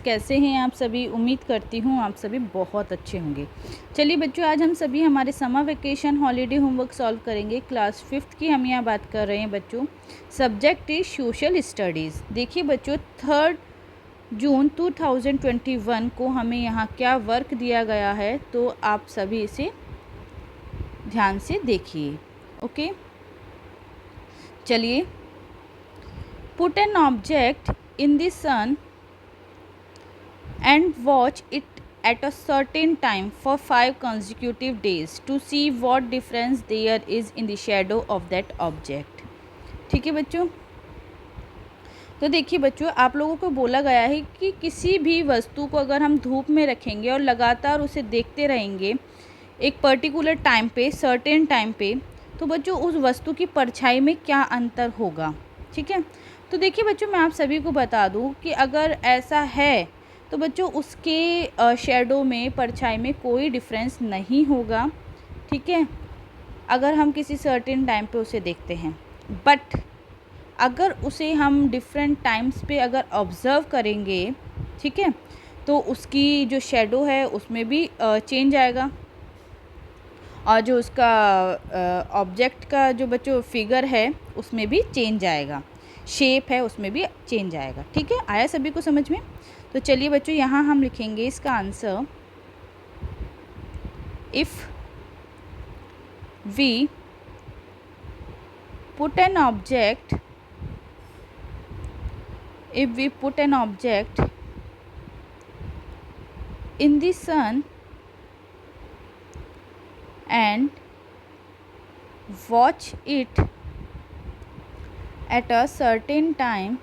कैसे हैं आप सभी। उम्मीद करती हूँ आप सभी बहुत अच्छे होंगे। चलिए बच्चों, आज हम सभी हमारे summer vacation holiday homework solve करेंगे। क्लास 5th की हम यहाँ बात कर रहे हैं बच्चों। Subject is social studies. देखिए बच्चों, 3 जून 2021 को हमें यहाँ क्या वर्क दिया गया है, तो आप सभी इसे ध्यान से देखिए। ओके, चलिए। Put an object in the sun and watch it at a certain time for 5 consecutive days to see what difference there is in the shadow of that object। ठीक है बच्चों, तो देखिए बच्चों, आप लोगों को बोला गया है कि किसी भी वस्तु को अगर हम धूप में रखेंगे और लगातार उसे देखते रहेंगे एक पर्टिकुलर टाइम पे, सर्टेन टाइम पे, तो बच्चों उस वस्तु की परछाई में क्या अंतर होगा। ठीक है, तो देखिए बच्चों, मैं आप सभी को बता दूं कि अगर ऐसा है तो बच्चों उसके शेडो में, परछाई में कोई डिफरेंस नहीं होगा। ठीक है, अगर हम किसी सर्टेन टाइम पे उसे देखते हैं। बट अगर उसे हम डिफरेंट टाइम्स पे अगर ऑब्ज़र्व करेंगे, ठीक है, तो उसकी जो शेडो है उसमें भी चेंज आएगा, और जो उसका ऑब्जेक्ट का जो बच्चों फिगर है उसमें भी चेंज आएगा, शेप है उसमें भी चेंज आएगा। ठीक है, आया सभी को समझ में। तो चलिए बच्चों, यहाँ हम लिखेंगे इसका answer. If we put an object in the sun and watch it at a certain time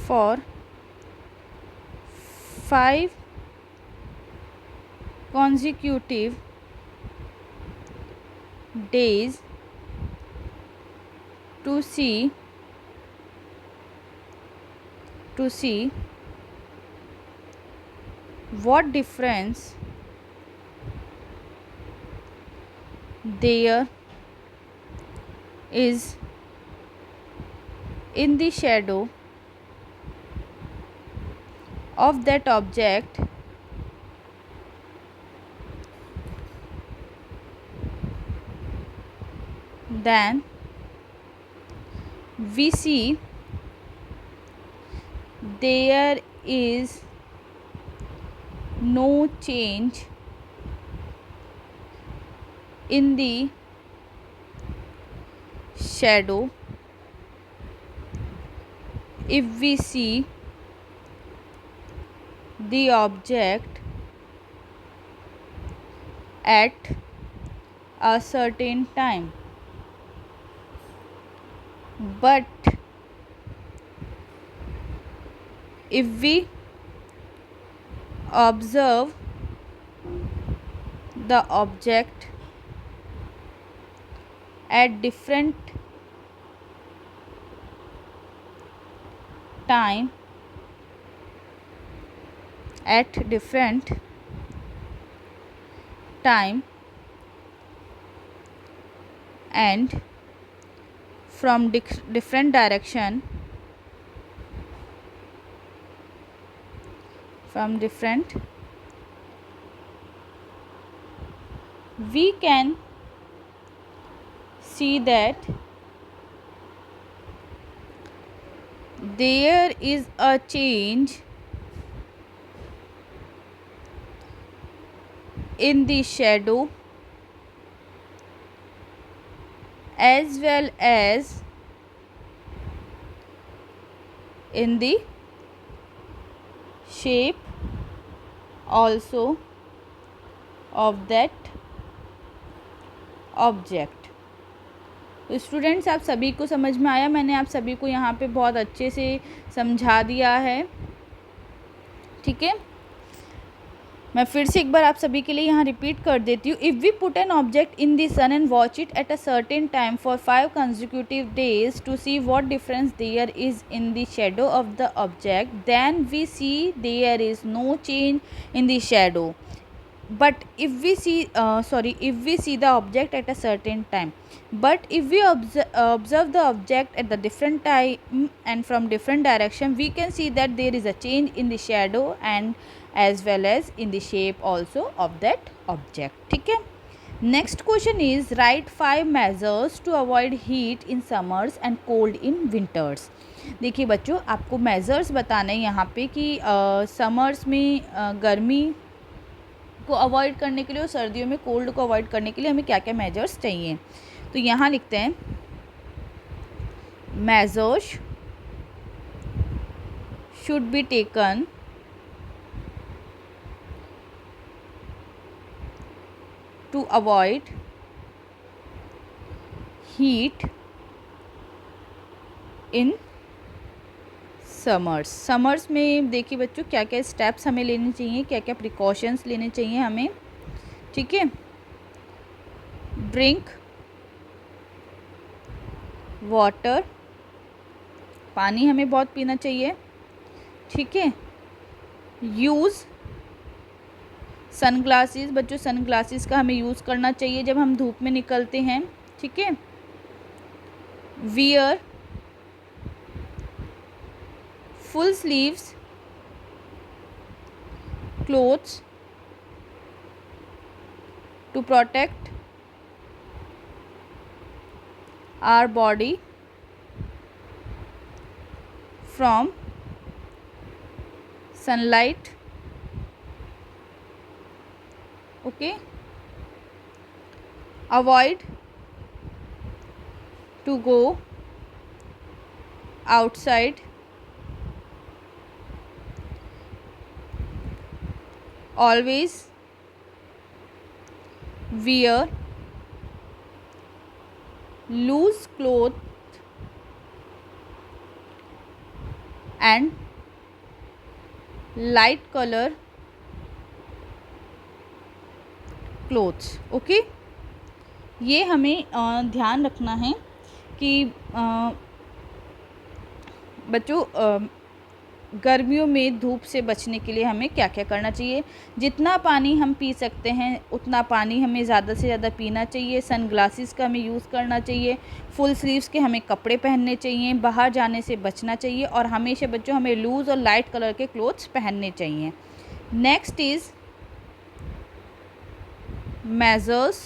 for 5 consecutive days to see what difference there is in the shadow of that object, then we see there is no change in the shadow if we see the object at a certain time. But if we observe the object at different time and from different direction, we can see that there is a change in the shadow as well as in the shape also of that object। तो students, आप सभी को समझ में आया। मैंने आप सभी को यहाँ पे बहुत अच्छे से समझा दिया है। ठीक है, मैं फिर से एक बार आप सभी के लिए यहाँ रिपीट कर देती हूँ। If we put an object in the sun and watch it at a certain time for 5 consecutive days to see what difference there is in the shadow of the object, then we see there is no change in the shadow but if we see if we see the object at a certain time, but if we observe the object at the different time and from different direction, we can see that there is a change in the shadow and as well as in the shape also of that object. ठीक है. Next question is write 5 measures to avoid heat in summers and cold in winters. देखिए बच्चों, आपको measures बताना है यहाँ पे कि समर्स में गर्मी को अवॉइड करने के लिए और सर्दियों में कोल्ड को अवॉइड करने के लिए हमें क्या क्या मेजर्स चाहिए. तो यहाँ लिखते हैं measures should be taken to avoid heat in summers में देखिए बच्चों क्या क्या स्टेप्स हमें लेने चाहिए, क्या क्या प्रिकॉशंस लेने चाहिए हमें. ठीक है. ड्रिंक वाटर, पानी हमें बहुत पीना चाहिए. ठीक है. यूज़ सनग्लासेस, बच्चों सनग्लासेस का हमें यूज़ करना चाहिए जब हम धूप में निकलते हैं. ठीक है. Wear full sleeves clothes to protect our body from sunlight. Okay. Avoid to go outside always wear loose cloth and light colour clothes. Okay. ये हमें ध्यान रखना है कि बच्चों गर्मियों में धूप से बचने के लिए हमें क्या क्या करना चाहिए. जितना पानी हम पी सकते हैं उतना पानी हमें ज़्यादा से ज़्यादा पीना चाहिए. सनग्लासेस का हमें यूज़ करना चाहिए. फुल स्लीव्स के हमें कपड़े पहनने चाहिए. बाहर जाने से बचना चाहिए और हमेशा बच्चों हमें लूज़ और लाइट कलर के क्लोथ्स पहनने चाहिए. Next is measures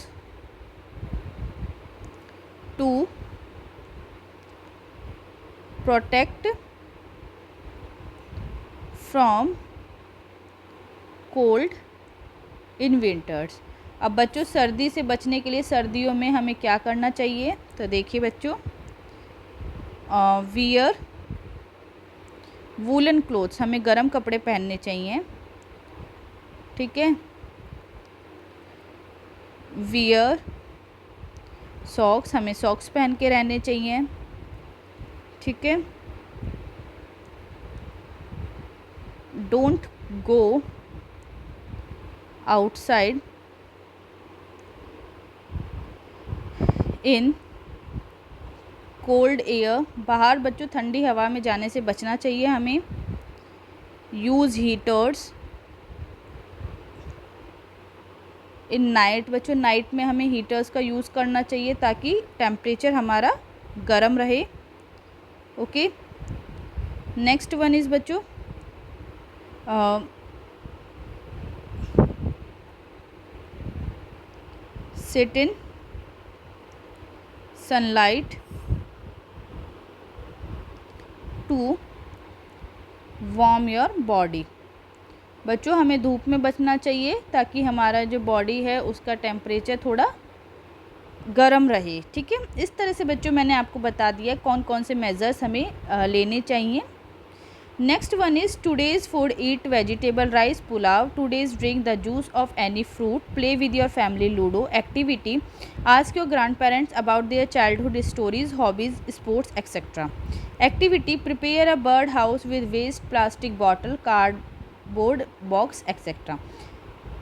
to protect from cold in winters. अब बच्चों सर्दी से बचने के लिए सर्दियों में हमें क्या करना चाहिए. तो देखिए बच्चों, वियर वूलन क्लोथ्स, हमें गर्म कपड़े पहनने चाहिए. ठीक है. वियर सॉक्स, हमें सॉक्स पहन के रहने चाहिए. ठीक है. Don't go outside in cold air, बाहर बच्चों ठंडी हवा में जाने से बचना चाहिए हमें. यूज़ हीटर्स इन नाइट, बच्चों नाइट में हमें हीटर्स का यूज़ करना चाहिए ताकि टेम्परेचर हमारा गर्म रहे. ओके. नेक्स्ट वन इज़ बच्चों sit in sunlight to warm your body. बच्चों हमें धूप में बचना चाहिए ताकि हमारा जो बॉडी है उसका टेम्परेचर थोड़ा गर्म रहे. ठीक है. इस तरह से बच्चों मैंने आपको बता दिया कौन कौन से मेजर्स हमें लेने चाहिए. Next one is today's food eat vegetable rice pulao. Today's drink the juice of any fruit. Play with your family ludo. Activity ask your grandparents about their childhood stories hobbies sports etcetera. Activity prepare a bird house with waste plastic bottle cardboard box etcetera.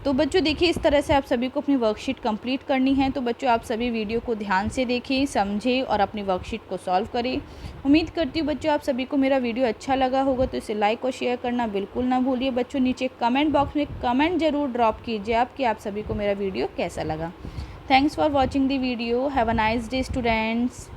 तो बच्चों देखिए, इस तरह से आप सभी को अपनी वर्कशीट कंप्लीट करनी है। तो बच्चों आप सभी वीडियो को ध्यान से देखें, समझें और अपनी वर्कशीट को सॉल्व करें। उम्मीद करती हूँ बच्चों आप सभी को मेरा वीडियो अच्छा लगा होगा, तो इसे लाइक और शेयर करना बिल्कुल ना भूलिए। बच्चों नीचे कमेंट बॉक्स में कमेंट ज़रूर ड्रॉप कीजिए आप सभी को मेरा वीडियो कैसा लगा। Thanks for watching the video. Have a nice day students.